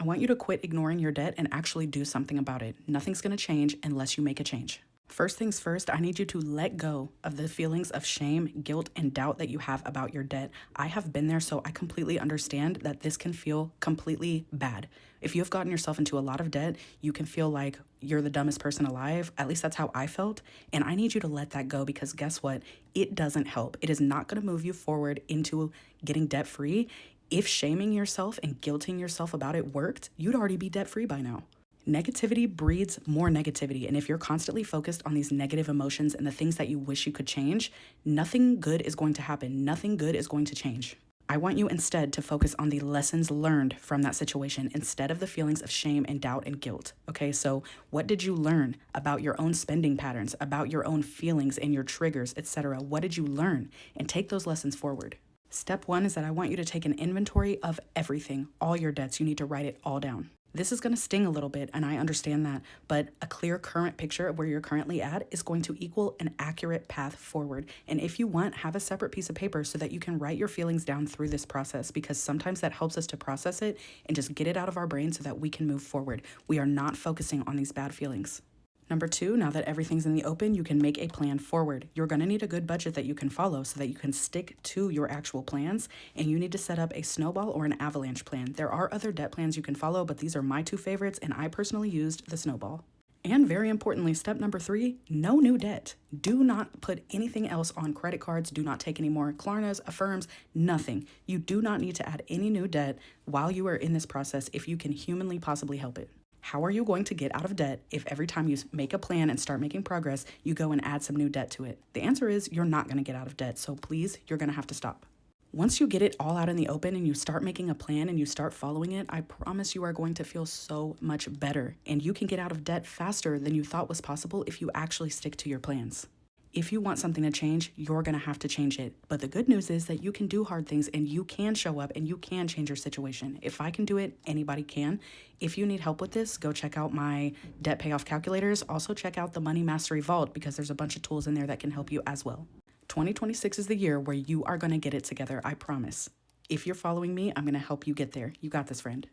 I want you to quit ignoring your debt and actually do something about it. Nothing's going to change unless you make a change. First things first, I need you to let go of the feelings of shame, guilt, and doubt that you have about your debt. I have been there, so I completely understand that this can feel completely bad. If you have gotten yourself into a lot of debt, you can feel like you're the dumbest person alive. At least that's how I felt. And I need you to let that go because guess what? It doesn't help. It is not going to move you forward into getting debt free. If shaming yourself and guilting yourself about it worked, you'd already be debt free by now. Negativity breeds more negativity. And if you're constantly focused on these negative emotions and the things that you wish you could change, nothing good is going to happen. Nothing good is going to change. I want you instead to focus on the lessons learned from that situation instead of the feelings of shame and doubt and guilt. Okay, so what did you learn about your own spending patterns, about your own feelings and your triggers, etc.? What did you learn? And take those lessons forward. Step one is that I want you to take an inventory of everything, all your debts. You need to write it all down. This is going to sting a little bit, and I understand that, but a clear current picture of where you're currently at is going to equal an accurate path forward. And if you want, have a separate piece of paper so that you can write your feelings down through this process, because sometimes that helps us to process it and just get it out of our brain so that we can move forward. We are not focusing on these bad feelings. Number two, now that everything's in the open, you can make a plan forward. You're going to need a good budget that you can follow so that you can stick to your actual plans, and you need to set up a snowball or an avalanche plan. There are other debt plans you can follow, but these are my two favorites, and I personally used the snowball. And very importantly, step number three, no new debt. Do not put anything else on credit cards. Do not take any more Klarnas, Affirms, nothing. You do not need to add any new debt while you are in this process if you can humanly possibly help it. How are you going to get out of debt if every time you make a plan and start making progress, you go and add some new debt to it? The answer is you're not going to get out of debt, so please, you're going to have to stop. Once you get it all out in the open and you start making a plan and you start following it, I promise you are going to feel so much better, and you can get out of debt faster than you thought was possible if you actually stick to your plans. If you want something to change, you're going to have to change it. But the good news is that you can do hard things and you can show up and you can change your situation. If I can do it, anybody can. If you need help with this, go check out my debt payoff calculators. Also check out the Money Mastery Vault because there's a bunch of tools in there that can help you as well. 2026 is the year where you are going to get it together, I promise. If you're following me, I'm going to help you get there. You got this, friend.